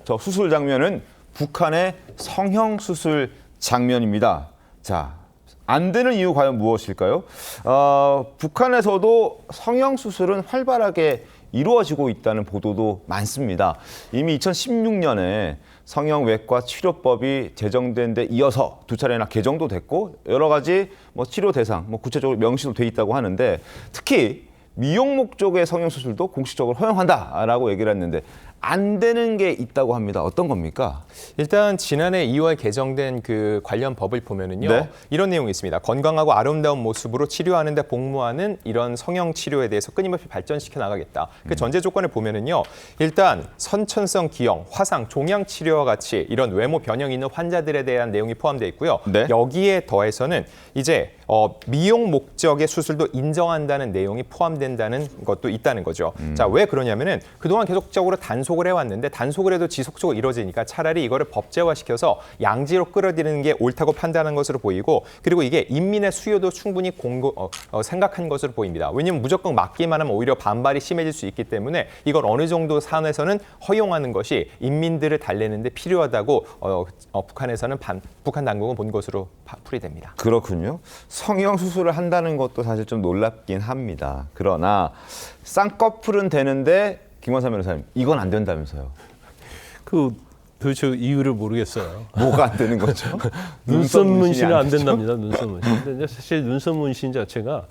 저 수술 장면은 북한의 성형 수술 장면입니다. 자, 안 되는 이유 과연 무엇일까요? 북한에서도 성형 수술은 활발하게 이루어지고 있다는 보도도 많습니다. 이미 2016년에 성형외과 치료법이 제정된 데 이어서 두 차례나 개정도 됐고 여러 가지 치료 대상 구체적으로 명시도 돼 있다고 하는데 특히 미용 목적의 성형수술도 공식적으로 허용한다라고 얘기를 했는데 안 되는 게 있다고 합니다. 어떤 겁니까? 일단 지난해 2월 개정된 그 관련 법을 보면은요. 네. 이런 내용이 있습니다. 건강하고 아름다운 모습으로 치료하는 데 복무하는 이런 성형 치료에 대해서 끊임없이 발전시켜 나가겠다. 그 전제 조건을 보면은요. 일단 선천성 기형, 화상, 종양 치료와 같이 이런 외모 변형이 있는 환자들에 대한 내용이 포함되어 있고요. 네. 여기에 더해서는 이제 미용 목적의 수술도 인정한다는 내용이 포함된다는 것도 있다는 거죠. 자, 왜 그러냐면은 그동안 계속적으로 단속을 해왔는데 단속을 해도 지속적으로 이루어지니까 차라리 이거를 법제화시켜서 양지로 끌어들이는 게 옳다고 판단한 것으로 보이고 그리고 이게 인민의 수요도 충분히 생각한 것으로 보입니다. 왜냐하면 무조건 막기만 하면 오히려 반발이 심해질 수 있기 때문에 이걸 어느 정도 선에서는 허용하는 것이 인민들을 달래는 데 필요하다고 북한에서는 북한 당국은 본 것으로 풀이됩니다. 그렇군요. 성형 수술을 한다는 것도 사실 좀 놀랍긴 합니다. 그러나 쌍꺼풀은 되는데 김원삼 변호사님 이건 안 된다면서요. 도대체 이유를 모르겠어요. 뭐가 안 되는 거죠? 눈썹 문신은 안 되죠? 된답니다. 눈썹 문신. 근데 사실 눈썹 문신 자체가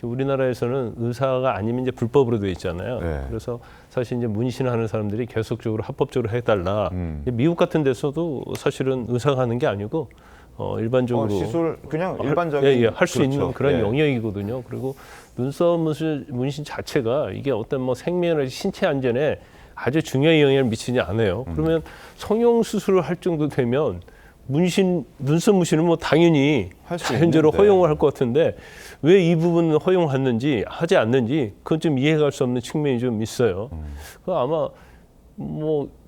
우리나라에서는 의사가 아니면 이제 불법으로 되어 있잖아요. 네. 그래서 사실 이제 문신을 하는 사람들이 계속적으로 합법적으로 해달라. 미국 같은 데서도 사실은 의사가 하는 게 아니고 일반적으로 시술 그냥 일반적인 할 수 있는 그런 예. 영역이거든요. 그리고 눈썹 문신 자체가 이게 어떤 생명이나 신체 안전에 아주 중요한 영향을 미치지 않아요. 그러면 성형 수술을 할 정도 되면 눈썹 문신은 당연히 할수 자연적으로 있는데. 허용을 할 것 같은데 왜 이 부분은 허용하는지 하지 않는지 그건 좀 이해할 수 없는 측면이 좀 있어요. 그 아마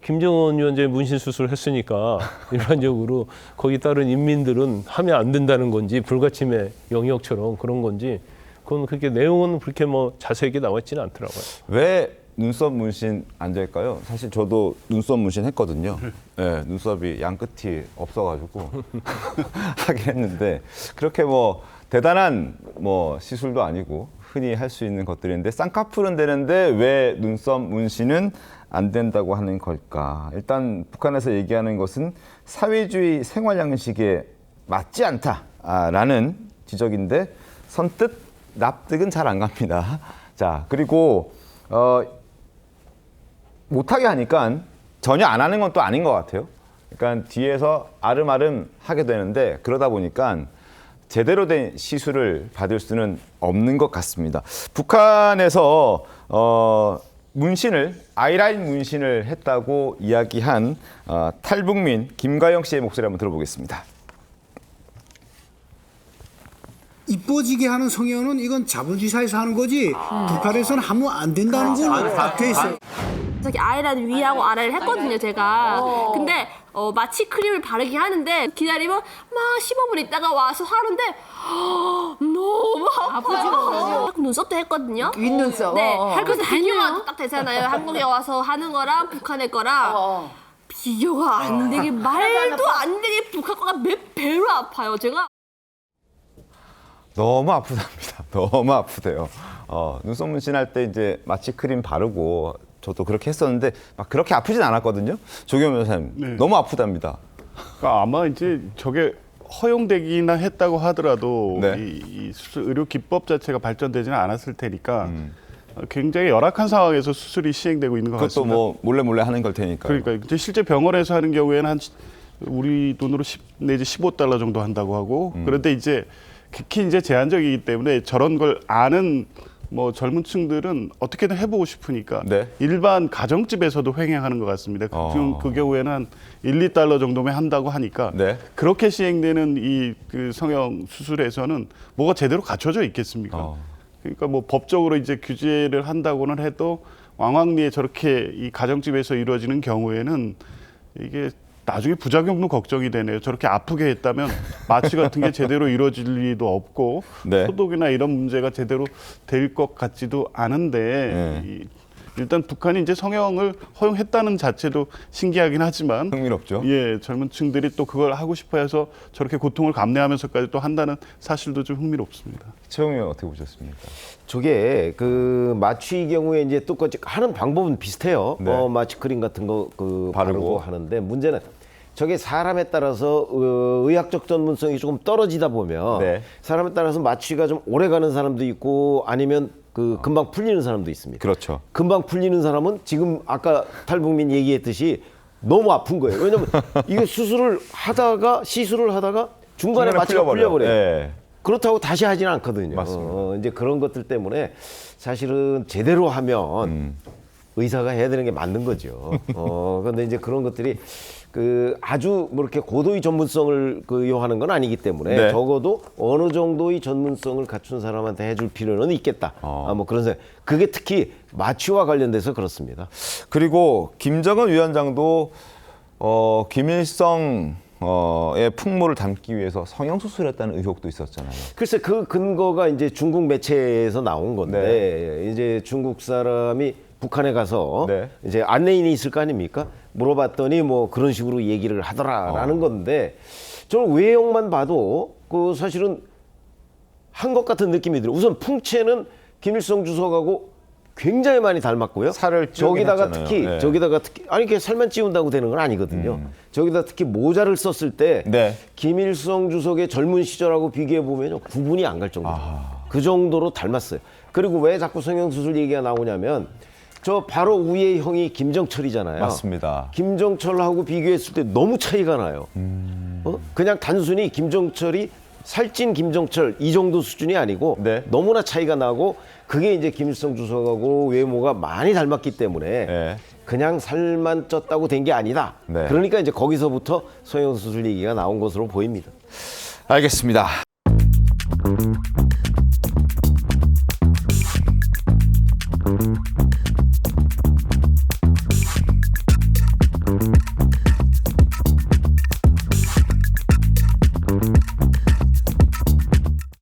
김정은 위원장이 문신 수술을 했으니까 일반적으로 거기 따른 인민들은 하면 안 된다는 건지 불가침의 영역처럼 그런 건지 그건 그렇게 내용은 그렇게 자세하게 나와 있지는 않더라고요. 왜 눈썹 문신 안 될까요? 사실 저도 눈썹 문신 했거든요. 네, 눈썹이 양 끝이 없어가지고 하긴 했는데 그렇게 대단한 시술도 아니고 흔히 할 수 있는 것들인데 쌍꺼풀은 되는데 왜 눈썹 문신은 안 된다고 하는 걸까? 일단 북한에서 얘기하는 것은 사회주의 생활 양식에 맞지 않다라는 지적인데 선뜻 납득은 잘 안 갑니다. 자, 그리고 못하게 하니까 전혀 안 하는 건 또 아닌 것 같아요. 그러니까 뒤에서 아름아름 하게 되는데 그러다 보니까 제대로 된 시술을 받을 수는 없는 것 같습니다. 북한에서 문신을 아이라인 문신을 했다고 이야기한 탈북민 김가영 씨의 목소리 한번 들어보겠습니다. 이뻐지게 하는 성형은 이건 자본주의 사회에서 하는 거지 북한에서는 하면 안 된다는 건 딱 돼 있어요. 저기 아이라인 위하고 아래를 했거든요, 제가. 근데 마취 크림을 바르게 하는데 기다리면 막 15분 있다가 와서 하는데 너무 아파요. 눈썹도 했거든요. 윗눈썹. 네. 그래서 비교가 딱 되잖아요. 한국에 와서 하는 거랑 북한의 거랑 비교가 안 되게 말도 안 되게 북한 거가 몇 배로 아파요, 제가. 너무 아프답니다. 너무 아프대요. 눈썹 문신 할 때 이제 마취 크림 바르고 저도 그렇게 했었는데 막 그렇게 아프진 않았거든요. 조경 변호사님 네. 너무 아프답니다. 그러니까 아마 이제 저게 허용되기나 했다고 하더라도 네. 이 수술 의료 기법 자체가 발전되지는 않았을 테니까 굉장히 열악한 상황에서 수술이 시행되고 있는 것 그것도 같습니다. 몰래 하는 걸 테니까요. 그러니까 이제 실제 병원에서 하는 경우에는 우리 돈으로 10 내지 15달러 정도 한다고 하고 그런데 이제 극히 이제 제한적이기 때문에 저런 걸 아는 젊은 층들은 어떻게든 해보고 싶으니까 네. 일반 가정집에서도 횡행하는 것 같습니다. 지금 그 경우에는 한 1, 2달러 정도면 한다고 하니까 네. 그렇게 시행되는 이 성형 수술에서는 뭐가 제대로 갖춰져 있겠습니까? 그러니까 법적으로 이제 규제를 한다고는 해도 왕왕리에 저렇게 이 가정집에서 이루어지는 경우에는 이게 나중에 부작용도 걱정이 되네요. 저렇게 아프게 했다면 마취 같은 게 제대로 이루어질 리도 없고 네. 소독이나 이런 문제가 제대로 될 것 같지도 않은데 일단 북한이 이제 성형을 허용했다는 자체도 신기하긴 하지만 흥미롭죠. 예, 젊은 층들이 또 그걸 하고 싶어 해서 저렇게 고통을 감내하면서까지 또 한다는 사실도 좀 흥미롭습니다. 최영희 의원 어떻게 보셨습니까? 저게 그 마취 경우에 이제 똑같이 하는 방법은 비슷해요. 네. 마취 크림 같은 거 바르고 바르고 하는데 문제는 저게 사람에 따라서 의학적 전문성이 조금 떨어지다 보면 네. 사람에 따라서 마취가 좀 오래 가는 사람도 있고 아니면 그 금방 풀리는 사람도 있습니다. 그렇죠. 금방 풀리는 사람은 지금 아까 탈북민 얘기했듯이 너무 아픈 거예요. 왜냐면 이게 시술을 하다가 중간에 마취가 풀려버려요. 예. 그렇다고 다시 하지는 않거든요. 맞습니다. 이제 그런 것들 때문에 사실은 제대로 하면 의사가 해야 되는 게 맞는 거죠. 그런데 이제 그런 것들이 그 아주 뭐 이렇게 고도의 전문성을 그 요하는 건 아니기 때문에 네. 적어도 어느 정도의 전문성을 갖춘 사람한테 해줄 필요는 있겠다. 뭐 그런 생각. 그게 특히 마취와 관련돼서 그렇습니다. 그리고 김정은 위원장도 김일성의 풍모를 담기 위해서 성형 수술했다는 의혹도 있었잖아요. 글쎄 그 근거가 이제 중국 매체에서 나온 건데 이제 중국 사람이 북한에 가서 네. 이제 안내인이 있을 거 아닙니까? 물어봤더니 뭐 그런 식으로 얘기를 하더라라는 건데 저는 외형만 봐도 그 사실은 한 것 같은 느낌이 들어요. 우선 풍채는 김일성 주석하고 굉장히 많이 닮았고요. 살을 찌우긴 저기다가 했잖아요. 특히 네. 저기다가 특히 아니 그게 살만 찌운다고 되는 건 아니거든요. 저기다 특히 모자를 썼을 때 네. 김일성 주석의 젊은 시절하고 비교해 보면 구분이 안 갈 정도로 그 정도로 닮았어요. 그리고 왜 자꾸 성형수술 얘기가 나오냐면 저 바로 위에 형이 김정철이잖아요. 맞습니다. 김정철하고 비교했을 때 너무 차이가 나요. 그냥 단순히 김정철이 살찐 김정철 이 정도 수준이 아니고 네. 너무나 차이가 나고 그게 이제 김일성 주석하고 외모가 많이 닮았기 때문에 네. 그냥 살만 쪘다고 된 게 아니다. 네. 그러니까 이제 거기서부터 성형수술 얘기가 나온 것으로 보입니다. 알겠습니다.